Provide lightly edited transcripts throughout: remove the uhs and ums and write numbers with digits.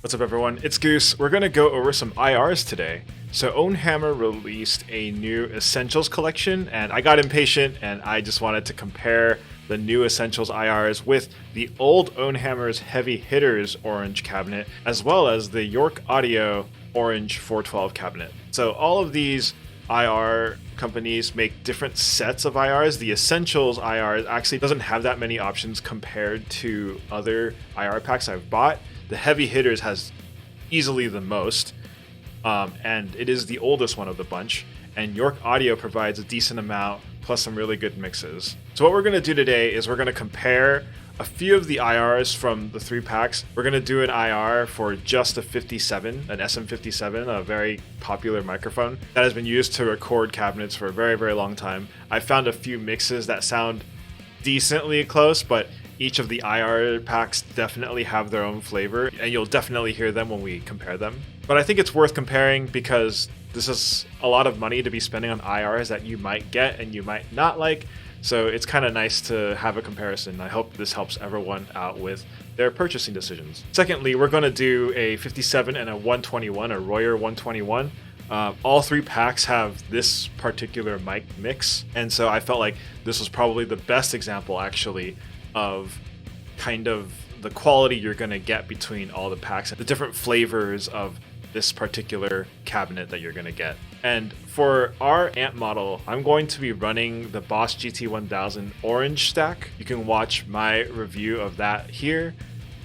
What's up everyone, it's Goose. We're going to go over some IRs today. So Ownhammer released a new Essentials collection and I got impatient and I just wanted to compare the new Essentials IRs with the old Ownhammer's Heavy Hitters orange cabinet as well as the York Audio orange 412 cabinet. So all of these IR companies make different sets of IRs. The Essentials IR actually doesn't have that many options compared to other IR packs I've bought. The Heavy Hitters has easily the most, and it is the oldest one of the bunch, and York Audio provides a decent amount, plus some really good mixes. So what we're going to do today is we're going to compare a few of the IRs from the three packs. We're going to do an IR for just a 57, an SM57, a very popular microphone that has been used to record cabinets for a very, very long time. I found a few mixes that sound decently close, but each of the IR packs definitely have their own flavor, and you'll definitely hear them when we compare them. But I think it's worth comparing because this is a lot of money to be spending on IRs that you might get and you might not like, so it's kind of nice to have a comparison. I hope this helps everyone out with their purchasing decisions. Secondly, we're going to do a 57 and a 121, a Royer 121. All three packs have this particular mic mix, and so I felt like this was probably the best example actually of kind of the quality you're going to get between all the packs and the different flavors of this particular cabinet that you're going to get. And for our amp model, I'm going to be running the Boss GT1000 orange stack. You can watch my review of that here.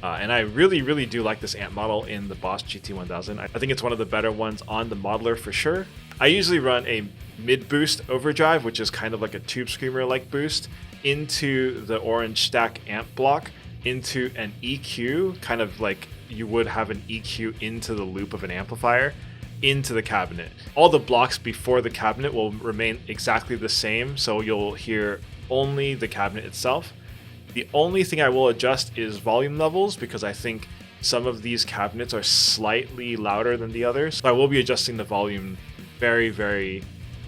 And I really do like this amp model in the Boss GT1000. I think it's one of the better ones on the modeler for sure. I usually run a mid-boost overdrive, which is kind of like a tube screamer-like boost, into the orange stack amp block, into an EQ, kind of like you would have an EQ into the loop of an amplifier, into the cabinet. All the blocks before the cabinet will remain exactly the same, so you'll hear only the cabinet itself. The only thing I will adjust is volume levels, because I think some of these cabinets are slightly louder than the others. So I will be adjusting the volume very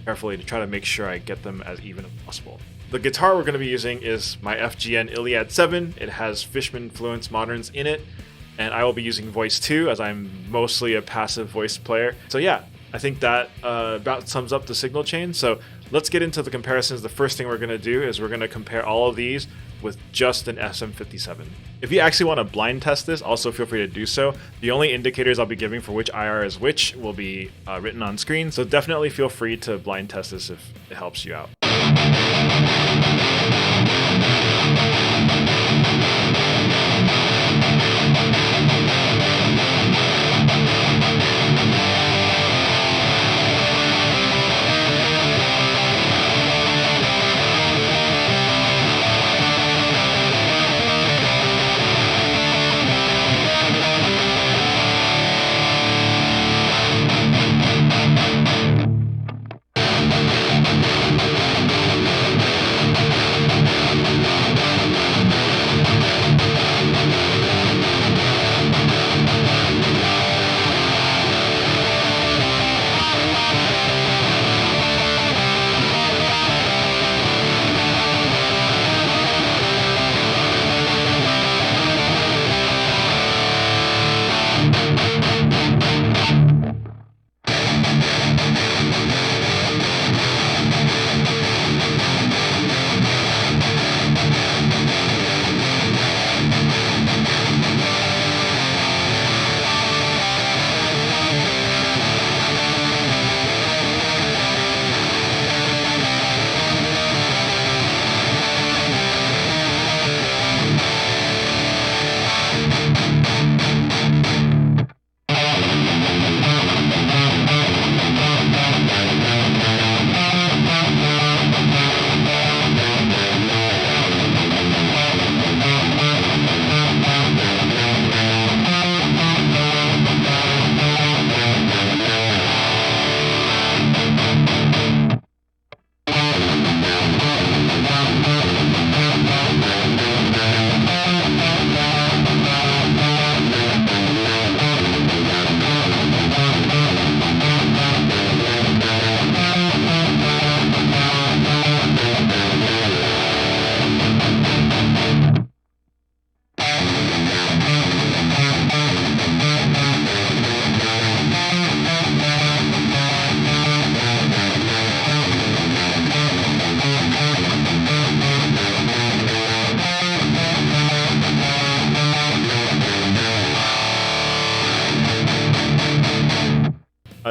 carefully to try to make sure I get them as even as possible. The guitar we're going to be using is my FGN Iliad 7. It has Fishman Fluence Moderns in it, and I will be using Voice 2 as I'm mostly a passive voice player. So yeah, I think that about sums up the signal chain. So let's get into the comparisons. The first thing we're going to do is we're going to compare all of these with just an SM57. If you actually want to blind test this, also feel free to do so. The only indicators I'll be giving for which IR is which will be written on screen, so definitely feel free to blind test this if it helps you out.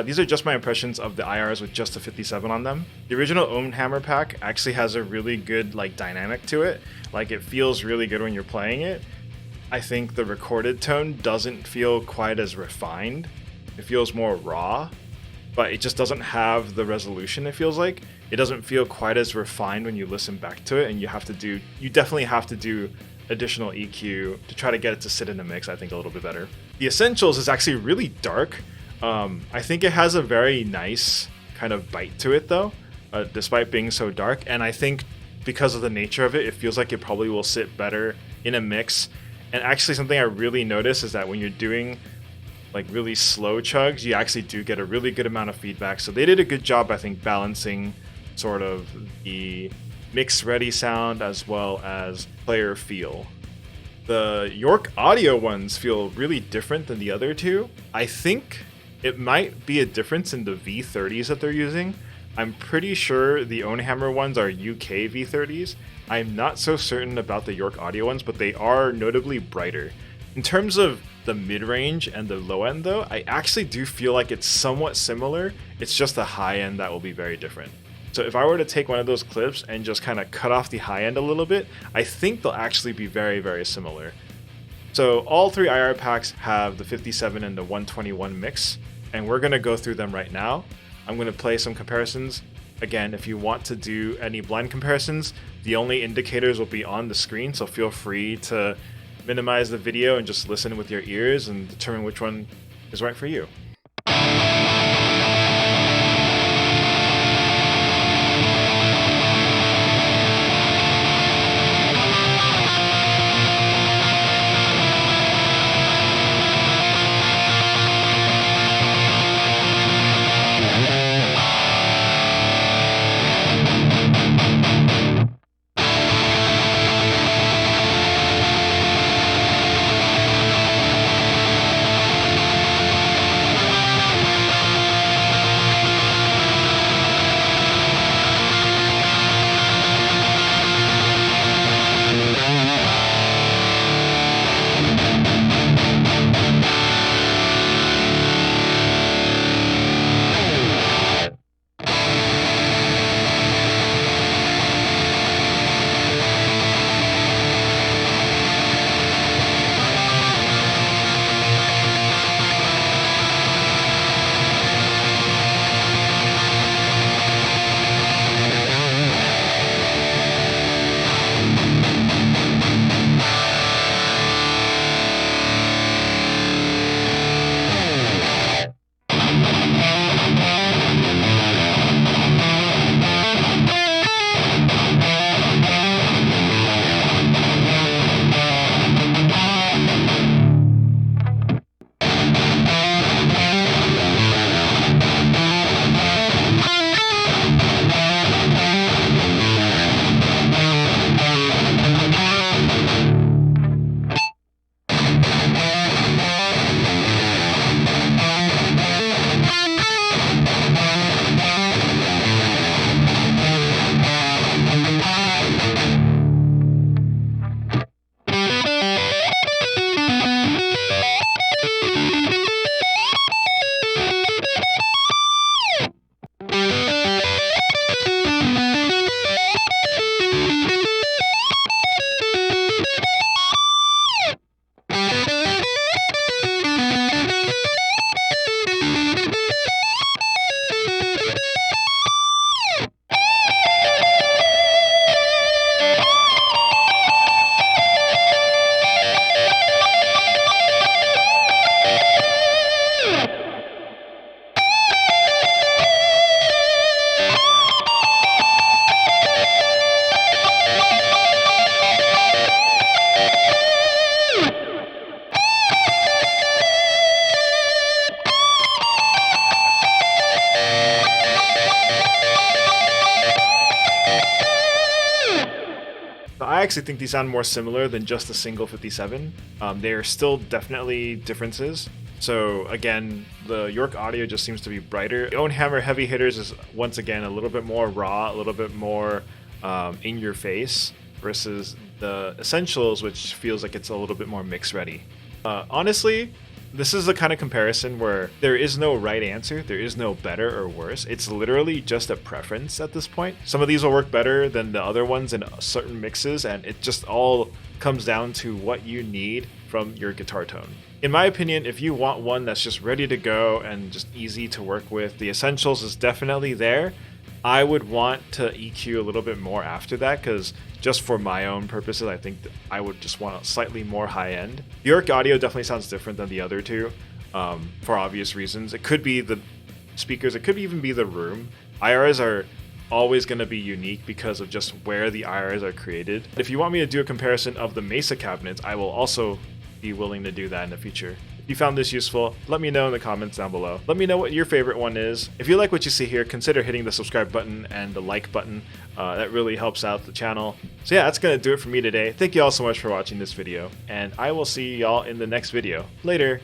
These are just my impressions of the IRs with just the 57 on them. The original Ownhammer pack actually has a really good like dynamic to it. Like it feels really good when you're playing it. I think the recorded tone doesn't feel quite as refined. It feels more raw, but it just doesn't have the resolution, it feels like. It doesn't feel quite as refined when you listen back to it, and you definitely have to do additional EQ to try to get it to sit in the mix, I think, a little bit better. The Essentials is actually really dark. I think it has a very nice kind of bite to it though, despite being so dark, and I think because of the nature of it, it feels like it probably will sit better in a mix. And actually something I really notice is that when you're doing like really slow chugs, you actually do get a really good amount of feedback. So they did a good job, I think, balancing sort of the mix ready sound as well as player feel. The York Audio ones feel really different than the other two. I think it might be a difference in the V30s that they're using. I'm pretty sure the Ownhammer ones are UK V30s. I'm not so certain about the York Audio ones, but they are notably brighter. In terms of the mid-range and the low end though, I actually do feel like it's somewhat similar. It's just the high end that will be very different. So if I were to take one of those clips and just kind of cut off the high end a little bit, I think they'll actually be very, very similar. So all three IR packs have the 57 and the 121 mix, and we're going to go through them right now. I'm going to play some comparisons. Again, if you want to do any blind comparisons, the only indicators will be on the screen, so feel free to minimize the video and just listen with your ears and determine which one is right for you. I actually think these sound more similar than just a single 57. There are still definitely differences. So again, the York Audio just seems to be brighter. The Ownhammer Heavy Hitters is once again a little bit more raw, a little bit more in your face, versus the Essentials, which feels like it's a little bit more mix ready. Honestly, This is the kind of comparison where there is no right answer, there is no better or worse. It's literally just a preference at this point. Some of these will work better than the other ones in certain mixes, and it just all comes down to what you need from your guitar tone. In my opinion, if you want one that's just ready to go and just easy to work with, the Essentials is definitely there. I would want to EQ a little bit more after that, because just for my own purposes, I think that I would just want a slightly more high end. Bjork audio definitely sounds different than the other two, for obvious reasons. It could be the speakers, it could even be the room. IRs are always going to be unique because of just where the IRs are created. If you want me to do a comparison of the Mesa cabinets, I will also be willing to do that in the future. If you found this useful, let me know in the comments down below. Let me know what your favorite one is. If you like what you see here, consider hitting the subscribe button and the like button. That really helps out the channel. So yeah, that's gonna do it for me today. Thank you all so much for watching this video, and I will see y'all in the next video. Later.